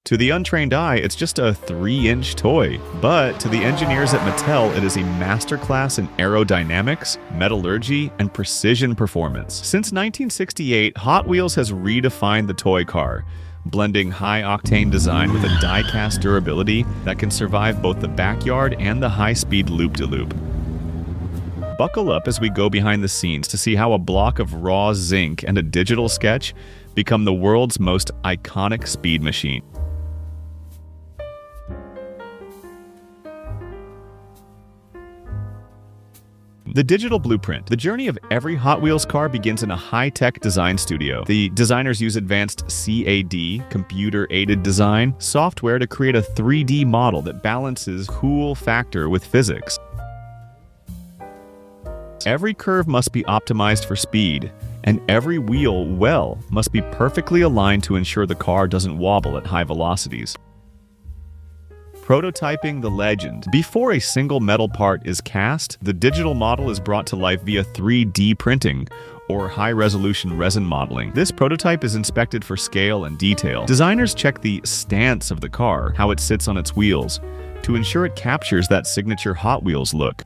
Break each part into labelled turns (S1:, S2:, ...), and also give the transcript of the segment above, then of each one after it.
S1: To the untrained eye, it's just a 3-inch toy, but to the engineers at Mattel, it is a masterclass in aerodynamics, metallurgy, and precision performance. Since 1968, Hot Wheels has redefined the toy car, blending high-octane design with a die-cast durability that can survive both the backyard and the high-speed loop-de-loop. Buckle up as we go behind the scenes to see how a block of raw zinc and a digital sketch become the world's most iconic speed machine. The digital blueprint. The journey of every Hot Wheels car begins in a high-tech design studio. The designers use advanced CAD, computer-aided design, software to create a 3D model that balances cool factor with physics. Every curve must be optimized for speed, and every wheel well must be perfectly aligned to ensure the car doesn't wobble at high velocities. Prototyping the legend. Before a single metal part is cast, the digital model is brought to life via 3D printing or high-resolution resin modeling. This prototype is inspected for scale and detail. Designers check the stance of the car, how it sits on its wheels, to ensure it captures that signature Hot Wheels look.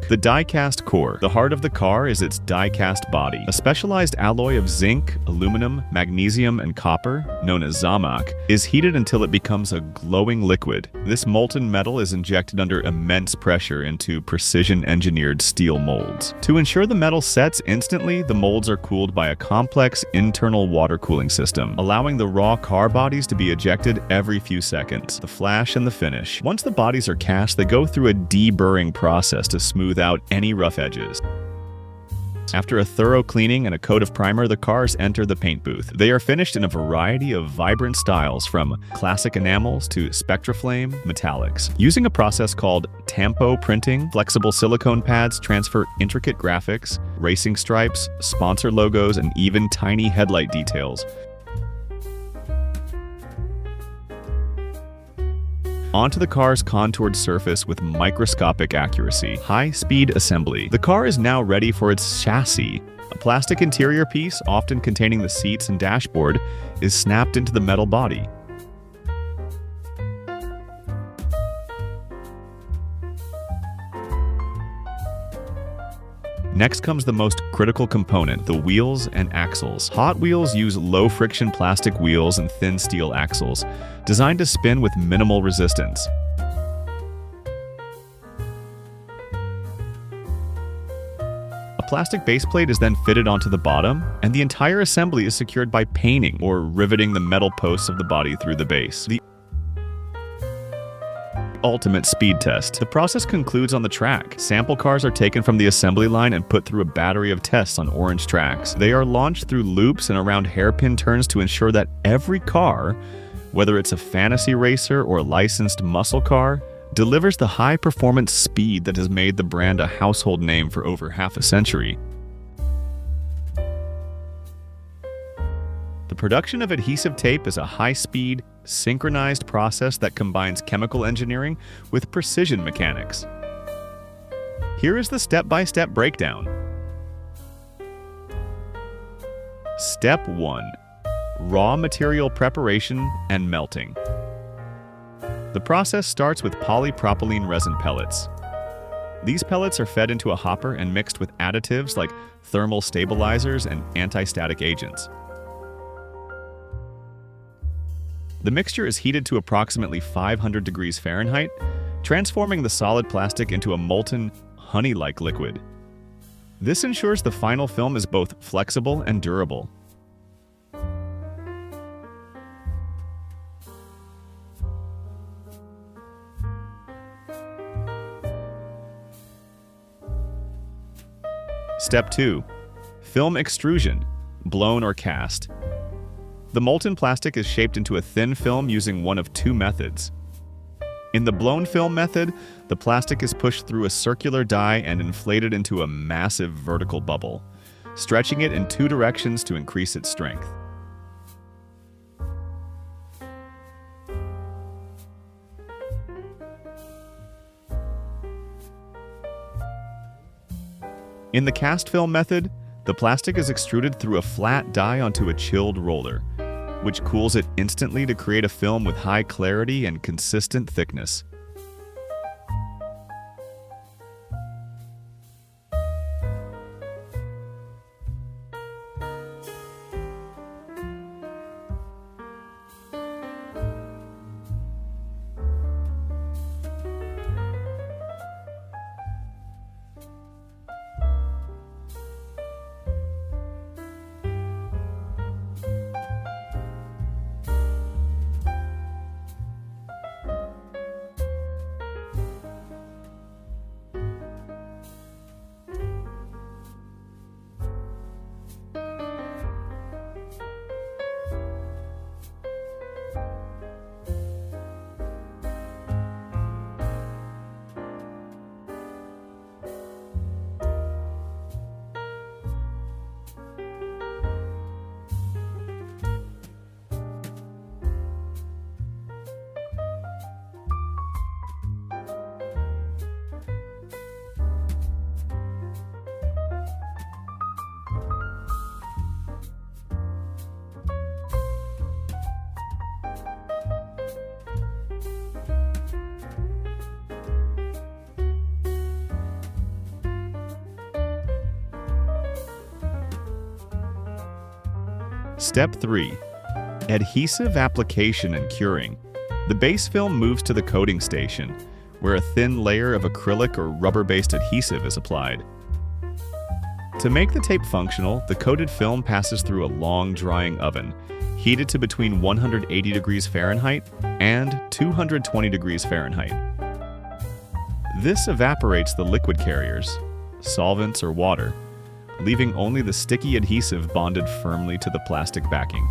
S1: The die-cast core. The heart of the car is its die-cast body. A specialized alloy of zinc, aluminum, magnesium, and copper, known as zamak, is heated until it becomes a glowing liquid. This molten metal is injected under immense pressure into precision-engineered steel molds. To ensure the metal sets instantly, the molds are cooled by a complex internal water cooling system, allowing the raw car bodies to be ejected every few seconds. The flash and the finish. Once the bodies are cast, they go through a deburring process to smooth out any rough edges. After a thorough cleaning and a coat of primer, the cars enter the paint booth. They are finished in a variety of vibrant styles, from classic enamels to Spectraflame metallics. Using a process called tampo printing, flexible silicone pads transfer intricate graphics, racing stripes, sponsor logos, and even tiny headlight details onto the car's contoured surface with microscopic accuracy. High-speed assembly. The car is now ready for its chassis. A plastic interior piece, often containing the seats and dashboard, is snapped into the metal body. Next comes the most critical component, the wheels and axles. Hot Wheels use low-friction plastic wheels and thin steel axles, designed to spin with minimal resistance. A plastic base plate is then fitted onto the bottom, and the entire assembly is secured by painting or riveting the metal posts of the body through the base. The ultimate speed test. The process concludes on the track. Sample cars are taken from the assembly line and put through a battery of tests on orange tracks. They are launched through loops and around hairpin turns to ensure that every car, whether it's a fantasy racer or a licensed muscle car, delivers the high-performance speed that has made the brand a household name for over half a century. The production of adhesive tape is a high-speed, synchronized process that combines chemical engineering with precision mechanics. Here is the step-by-step breakdown. Step 1. Raw material preparation and melting. The process starts with polypropylene resin pellets. These pellets are fed into a hopper and mixed with additives like thermal stabilizers and anti-static agents. The mixture is heated to approximately 500 degrees Fahrenheit, transforming the solid plastic into a molten, honey-like liquid. This ensures the final film is both flexible and durable. Step 2. Film extrusion, blown or cast. The molten plastic is shaped into a thin film using one of two methods. In the blown film method, the plastic is pushed through a circular die and inflated into a massive vertical bubble, stretching it in two directions to increase its strength. In the cast film method, the plastic is extruded through a flat die onto a chilled roller. which cools it instantly to create a film with high clarity and consistent thickness. Step 3. Adhesive application and curing. The base film moves to the coating station, where a thin layer of acrylic or rubber-based adhesive is applied. To make the tape functional, the coated film passes through a long drying oven, heated to between 180 degrees Fahrenheit and 220 degrees Fahrenheit. This evaporates the liquid carriers, solvents or water, leaving only the sticky adhesive bonded firmly to the plastic backing.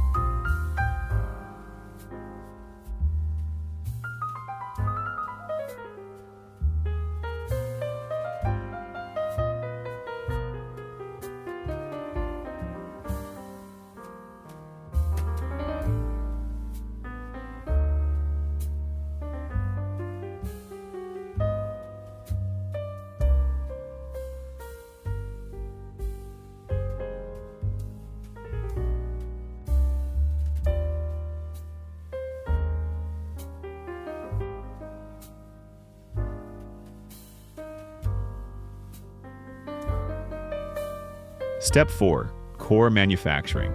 S1: Step 4. Core manufacturing.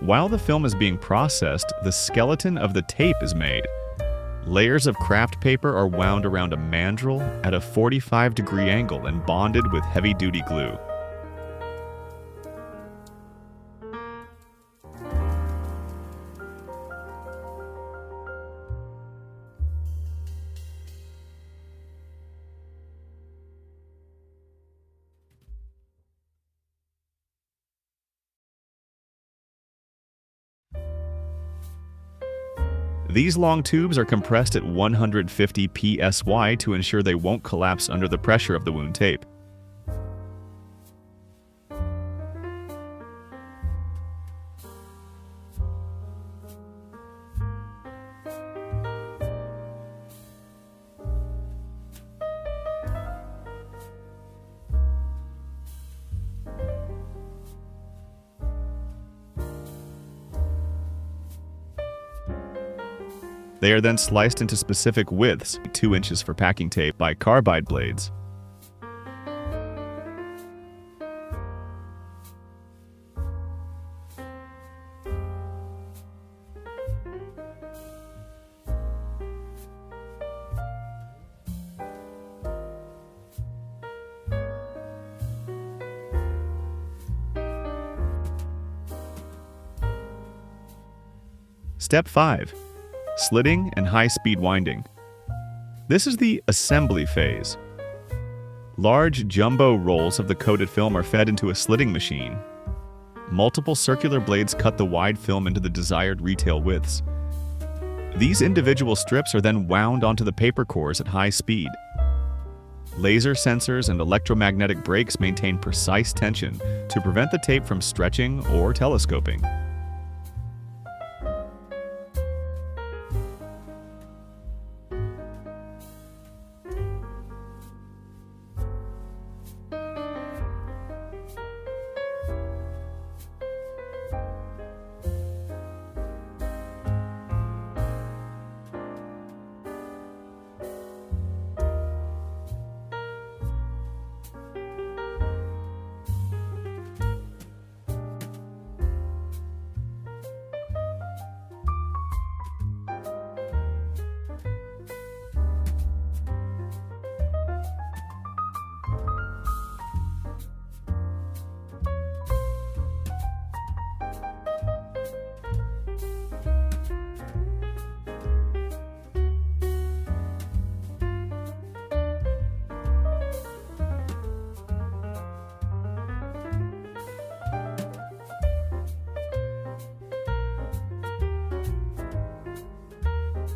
S1: While the film is being processed, the skeleton of the tape is made. Layers of craft paper are wound around a mandrel at a 45-degree angle and bonded with heavy-duty glue. These long tubes are compressed at 150 psi to ensure they won't collapse under the pressure of the wound tape. They are then sliced into specific widths, 2 inches for packing tape, by carbide blades. Step 5. Slitting and high-speed winding. This is the assembly phase. Large jumbo rolls of the coated film are fed into a slitting machine. Multiple circular blades cut the wide film into the desired retail widths. These individual strips are then wound onto the paper cores at high speed. Laser sensors and electromagnetic brakes maintain precise tension to prevent the tape from stretching or telescoping.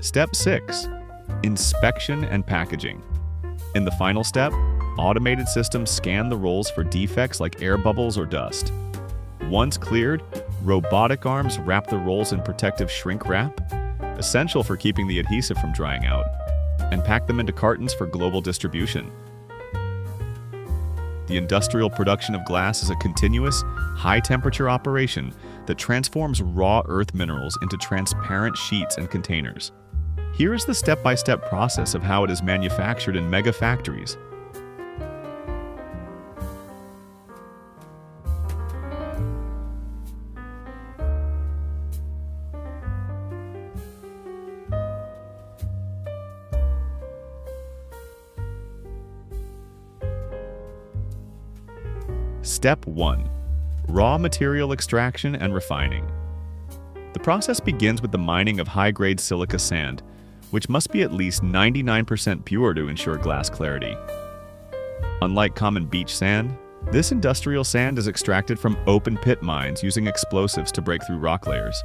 S1: Step 6. Inspection and packaging. In the final step, automated systems scan the rolls for defects like air bubbles or dust. Once cleared, robotic arms wrap the rolls in protective shrink wrap, essential for keeping the adhesive from drying out, and pack them into cartons for global distribution. The industrial production of glass is a continuous, high-temperature operation that transforms raw earth minerals into transparent sheets and containers. Here is the step-by-step process of how it is manufactured in mega factories. Step 1. Raw material extraction and refining. The process begins with the mining of high-grade silica sand, which must be at least 99% pure to ensure glass clarity. Unlike common beach sand, this industrial sand is extracted from open pit mines using explosives to break through rock layers.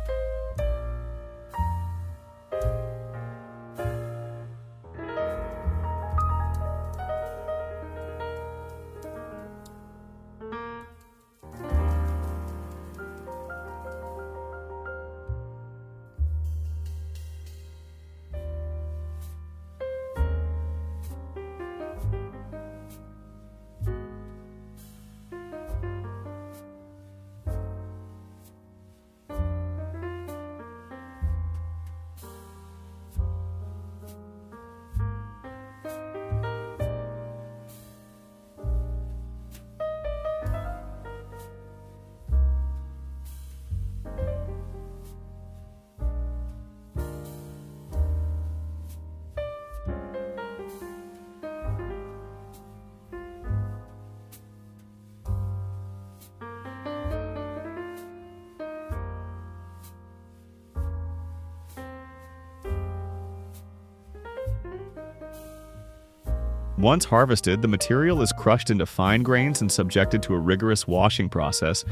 S1: Once harvested, the material is crushed into fine grains and subjected to a rigorous washing process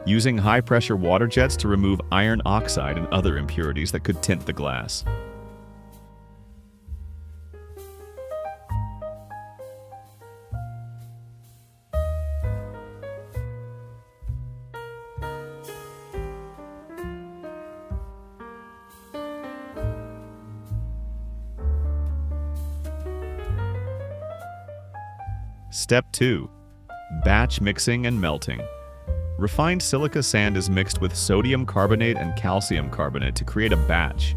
S1: using high-pressure water jets to remove iron oxide and other impurities that could tint the glass. Step 2. Batch mixing and melting. Refined silica sand is mixed with sodium carbonate and calcium carbonate to create a batch.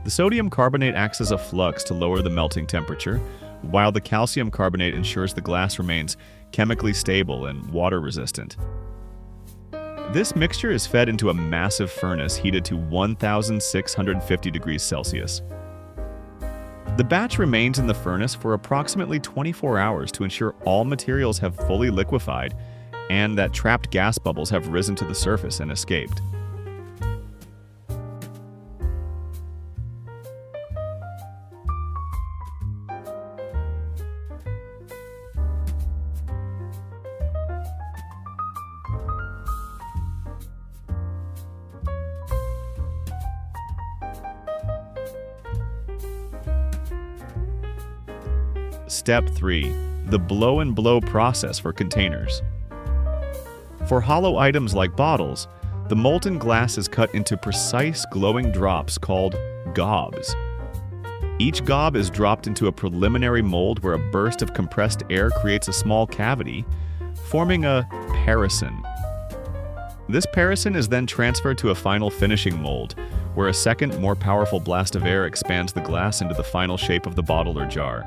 S1: The sodium carbonate acts as a flux to lower the melting temperature, while the calcium carbonate ensures the glass remains chemically stable and water resistant. This mixture is fed into a massive furnace heated to 1,650 degrees Celsius. The batch remains in the furnace for approximately 24 hours to ensure all materials have fully liquefied and that trapped gas bubbles have risen to the surface and escaped. Step 3. The blow-and-blow process for containers. For hollow items like bottles, the molten glass is cut into precise glowing drops called gobs. Each gob is dropped into a preliminary mold where a burst of compressed air creates a small cavity, forming a parison. This parison is then transferred to a final finishing mold, where a second, more powerful blast of air expands the glass into the final shape of the bottle or jar.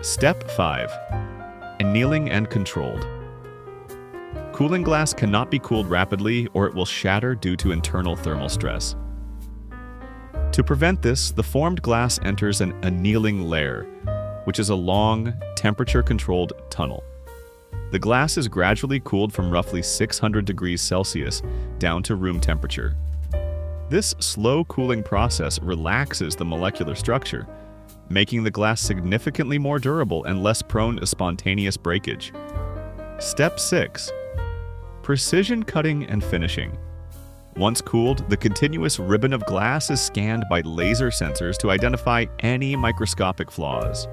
S1: Step 5. Annealing and controlled. Cooling glass cannot be cooled rapidly or it will shatter due to internal thermal stress. To prevent this, the formed glass enters an annealing layer, which is a long, temperature-controlled tunnel. The glass is gradually cooled from roughly 600 degrees Celsius down to room temperature. This slow cooling process relaxes the molecular structure, making the glass significantly more durable and less prone to spontaneous breakage. Step 6. Precision cutting and finishing. Once cooled, the continuous ribbon of glass is scanned by laser sensors to identify any microscopic flaws.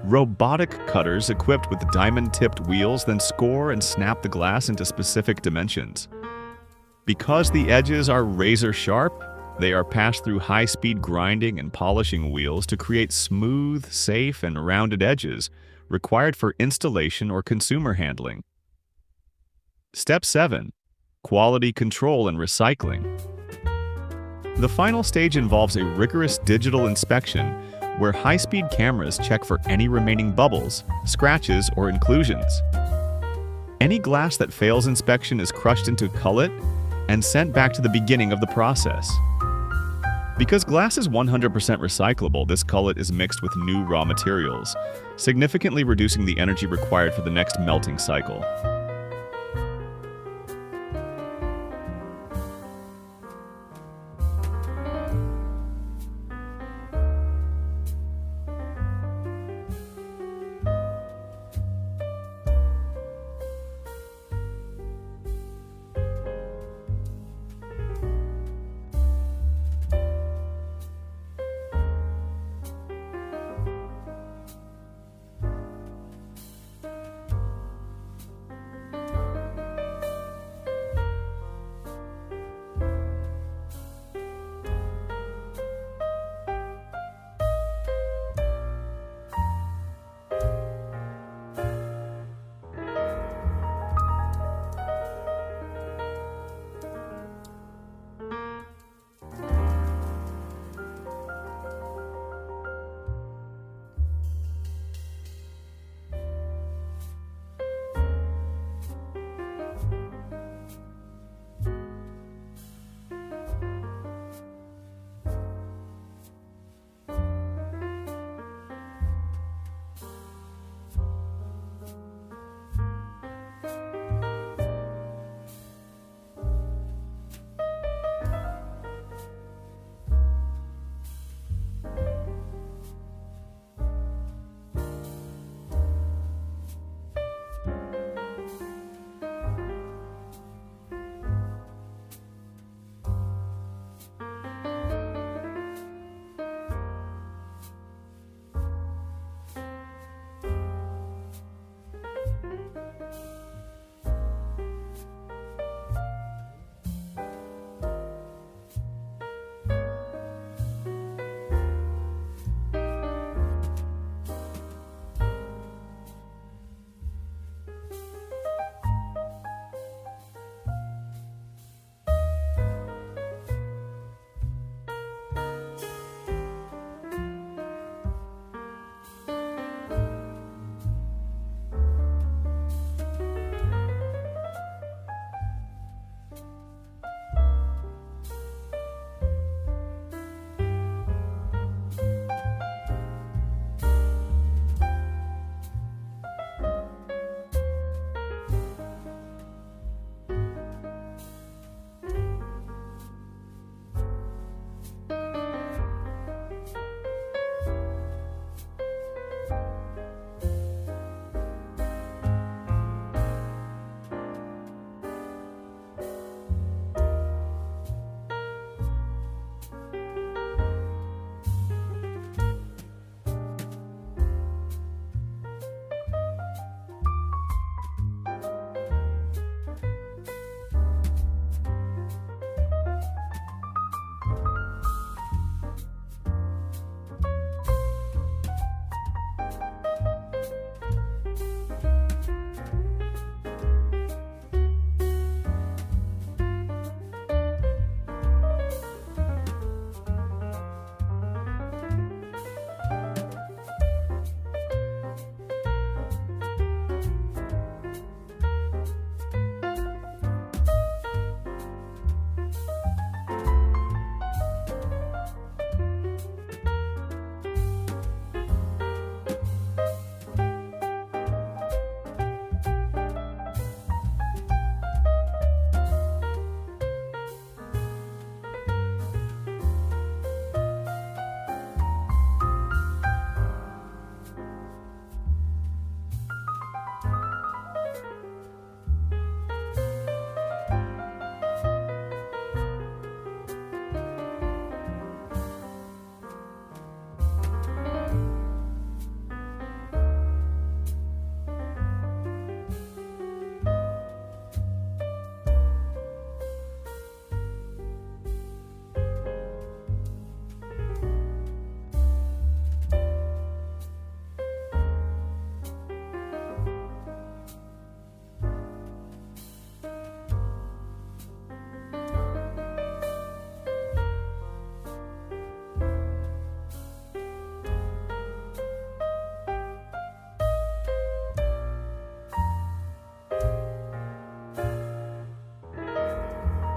S1: Robotic cutters equipped with diamond-tipped wheels then score and snap the glass into specific dimensions. Because the edges are razor-sharp, they are passed through high-speed grinding and polishing wheels to create smooth, safe, and rounded edges required for installation or consumer handling. Step 7. Quality control and recycling. The final stage involves a rigorous digital inspection where high-speed cameras check for any remaining bubbles, scratches, or inclusions. Any glass that fails inspection is crushed into cullet and sent back to the beginning of the process. Because glass is 100% recyclable, this cullet is mixed with new raw materials, significantly reducing the energy required for the next melting cycle.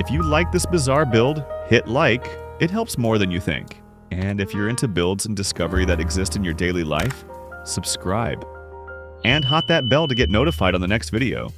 S1: If you like this bizarre build, hit like. It helps more than you think. And if you're into builds and discovery that exist in your daily life, subscribe. And hot that bell to get notified on the next video.